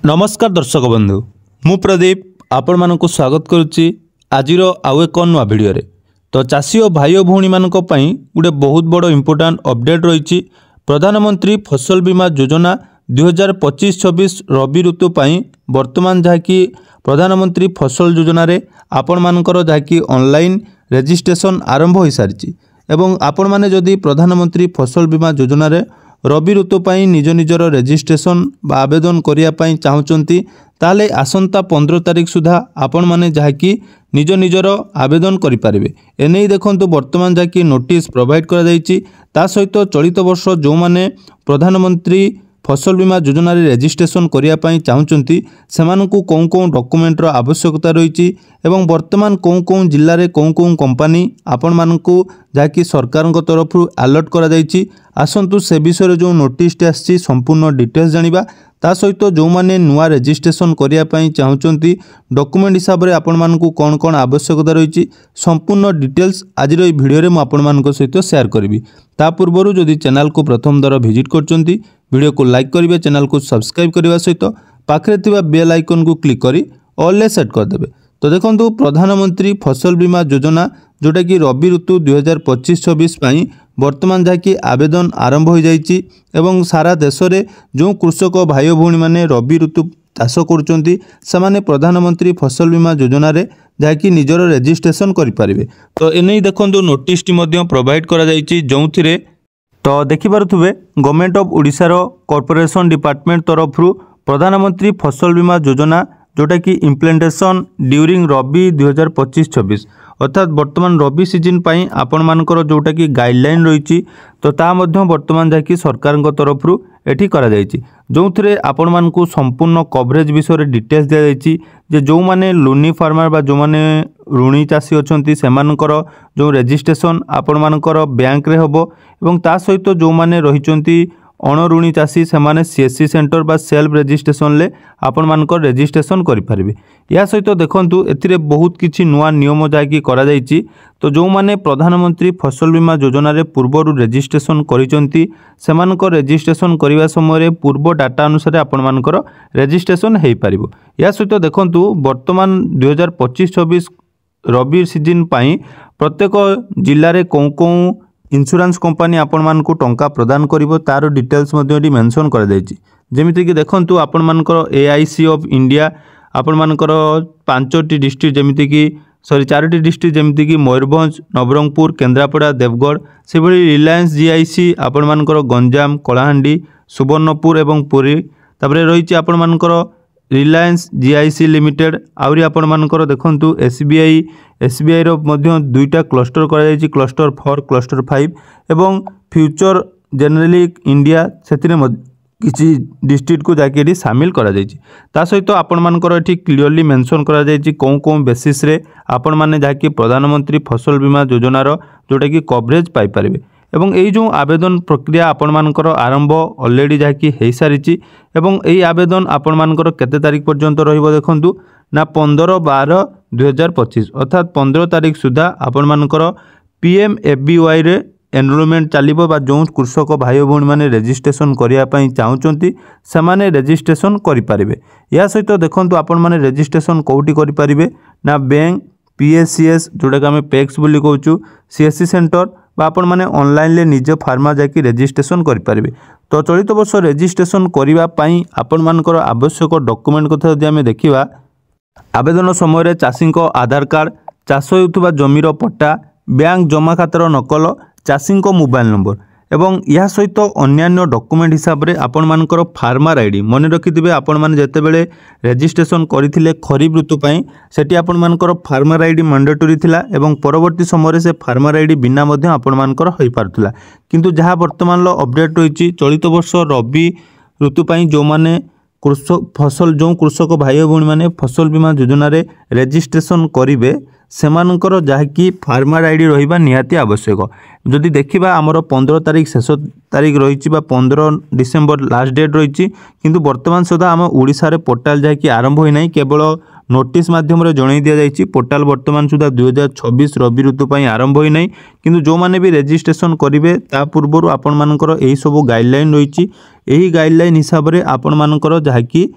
नमस्कार दर्शक बंधु मु प्रदीप आपण मानकु स्वागत करुच्ची आजिर आउ एक नुआ भिडियो रे। तो चाषी और भाई भौणी मानक पई गोटे बहुत बड़ इम्पोर्टाट अपडेट रही। प्रधानमंत्री फसल बीमा योजना 2025-26 रबी ऋतु पई वर्तमान जहाँकि प्रधानमंत्री फसल योजना रे आपण मानकर जहाँकि ऑनलाइन रजिस्ट्रेशन आरंभ हो सारी एवं आपण माने जदि प्रधानमंत्री फसल बीमा योजना रे रबी ऋतु पाई निज निजर रजिस्ट्रेशन बा आवेदन करने चाहूँगी ताले आसंता 15 तारीख सुधा आपण माने जहाँकि निज निजर आवेदन करें। एने देखो वर्तमान जहाँकि नोटिस प्रोवाइड करा सहित चलित वर्ष जो माने प्रधानमंत्री फसल बीमा योजना रे रजिस्ट्रेशन करने चाहूँगी से कौन कौन डॉक्यूमेंटर आवश्यकता रही एवं वर्तमान कौन कौन जिले में कौन कौन कंपनी आपण मानकु जहाँकि सरकार तरफ अलर्ट करा जायछि। आसंतु से विषय जो नोटिस आसी संपूर्ण डिटेल्स जानिबा ता सहित जो माने नुआ रजिस्ट्रेशन करने चाहूँगी डॉक्यूमेंट हिसाब से आपण मानकु कौन कौन आवश्यकता रही संपूर्ण डिटेल्स आज भिडियो रे मु आपण मानक सहित शेयर करी। ता पूर्व जदि चैनल को प्रथम दर विजिट करछंती वीडियो को लाइक करेंगे, चैनल को सब्सक्राइब करने सहित पाखरे थिबा बेल आइकन को क्लिक करी ऑल ले सेट करदेवे। तो देखो प्रधानमंत्री फसल बीमा योजना जोटा कि रबी ऋतु 2025-26 वर्तमान जहाँकि आवेदन आरंभ हो जाइए एवं सारा देश में जो कृषक भाई भौणी मैंने रबी ऋतु चाष कर प्रधानमंत्री फसल बीमा योजना रे जहाँकि निजर रजिस्ट्रेशन करें। तो एने देखो नोटिस प्रोवाइड करा जाइए जो तो देखिपे गवर्नमेंट ऑफ ओडिशा रो कॉर्पोरेशन डिपार्टमेंट तरफ प्रधानमंत्री फसल बीमा योजना जोटा कि इम्प्लीमेंटेशन ड्यूरिंग रबी 2025-26 अर्थात वर्तमान रबी सीजन पाई आपण मानकर जोटा कि गाइडलाइन रही तो ता मध्य वर्तमान जहाँकि सरकार तरफ एठी करा जायछि जो थे आपण मानकु संपूर्ण कवरेज विषय डिटेल्स दिया जायछि जे जो माने लोनी फार्मर बा जो माने ऋणी चाषी अच्छी से जो रजिस्ट्रेशन आपण मानकर बैंक रे हबो एवं ता सहित जो माने रहिचंती अणऋणी चाषी से माने सीएससी सेंटर बा सेल्फ रजिस्ट्रेशन ले आपण मानकर रजिस्ट्रेशन करि पारिबे। या सहित देखंतु एथिरे बहुत किछि नुआ नियम जाकी करा जायछि तो जो माने प्रधानमंत्री फसल बीमा योजना रे पूर्वरु रजिस्ट्रेशन करिसंती सेमानकर रजिस्ट्रेशन करिवा समय रे पूर्व डाटा अनुसार आपण मानकर रजिस्ट्रेशन हेई पारिबो। या सहित देखंतु वर्तमान 2025-26 रबी सीजन पाई प्रत्येक जिल्ला रे कौन कौन इंश्योरेंस कंपनी आपण मानकु टंका प्रदान करिवो तार डिटेल्स मध्ये मेंशन करा जायछि। जेमिति कि देखंतु आपण मानकर एआईसी ऑफ इंडिया आपण मानकर 5टी डिस्ट्रिक्ट जेमिति कि 4टी डिस्ट्रिक्ट जेमिति कि मयूरभंज नवरंगपुर केन्द्रापड़ा देवगढ़ से भली रिलायंस जीआईसी आपण मानकर गंजाम कलाहांडी सुवर्णपुर एवं पुरी तापरे रहिछि आपण मानकर रिलायंस जीआईसी लिमिटेड आउरी आपण मानकर देखंतु एसबीआई रो मध्य दुईटा क्लस्टर करा जायछि क्लस्टर 4 क्लस्टर 5 एवं फ्यूचर जनरली इंडिया सेतिरे किसी डिस्ट्रिक्ट को जाके सामिल करा जायछि। ता सहित आपण मानकर एठी क्लियरली मेंशन करा जायछि कौन कौन बेसिस रे आपण माने जाके प्रधानमंत्री फसल बीमा योजना रो जोटा कि कवरेज पाई परिबे एवं एई जो आवेदन प्रक्रिया आपण मानकर आरंभ ऑलरेडी जाकी हेई सारिछि एवं एई आवेदन आपण मानकर केते तारीख पर्यंत रहिबो देखंतु ना 15/12/2025 अर्थात 15 तारीख सुधा आपण मानकर PMFBY रे एनरोलमेंट चलिबो बा जो कृषक भाई भौणी माने रजिस्ट्रेशन करिया पई चाहूचंती से माने रजिस्ट्रेशन करि पारिबे। या सहित देखंतु आपण माने रजिस्ट्रेशन कोउटी करि पारिबे ना बैंक PSCS जोटा कि आम पैक्स बोली कहूँ सीएससी सेंटर बा आपण माने ऑनलाइन ले निज फार्मा जाकी रजिस्ट्रेशन करि पारिबे। तो चलित वर्ष रजिस्ट्रेशन करिवा पई आपण मानकर आवश्यक डॉक्यूमेंट कथा जदि आमे देखिबा आवेदन समय चाषी आधार कार्ड चाष होउथुबा जमीर पट्टा बैंक जमा खातार नकल चाषी मोबाइल नंबर एवं यह सहित अन्यान्य डॉक्यूमेंट हिसाब से आपण मानकर फार्मर आईडी मन रखिथे आपण माने जेतेबेले रजिस्ट्रेशन करथिले खरीफ ऋतु पई सेठी आपण मानकर फार्मर आईडी मैंडेटरी थिला एवं परवर्ती समय से फार्मर आईडी बिना मध्य आपण मानकर होई पारथुला किंतु जहाँ वर्तमान लो अपडेट रही चलित वर्ष रबी ऋतु पई जो माने कृषक भाई भौणी माने फसल बीमा योजना रे रजिस्ट्रेशन करिवे सेमानकर जहाँकि फार्मर आईडी रहिबा निहाती आवश्यक। जदि देखिबा हमर 15 तारीख शेष तारीख रही 15 डिसेम्बर लास्ट डेट रही किंतु वर्तमान सुधा आम ओडिशा रे पोर्टाल जहाँकि आरंभ होई नाही केवल नोटिस माध्यम जणाई दि जाइए पोर्टाल वर्तमान सुधा 2026 रबी ऋतु पर आरंभ होना किंतु जो माने भी रजिस्ट्रेशन करेंगे ता पूर्व आपण मानकर यही सब गाइडलाइन रही गाइडलाइन हिसाब से आपण मानकर जहाँकि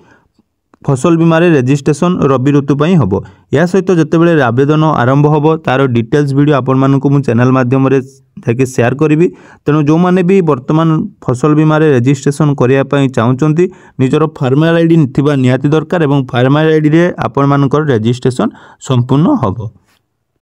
फसल बीमार रेजिस्ट्रेशन रबी ऋतु पर हम या सहित जितेबाला आवेदन आरंभ हो तार डिटेल्स वीडियो आपण मानक मु चैनल माध्यम जाके शेयर करी। तेणु जो मैंने भी वर्तमान फसल बीमार रेजिस्ट्रेशन करने चाहते निजर फार्मर आईडी निहाती दरकार और फार्मर आईडी रे आपण मानकर रेजिस्ट्रेशन संपूर्ण हम।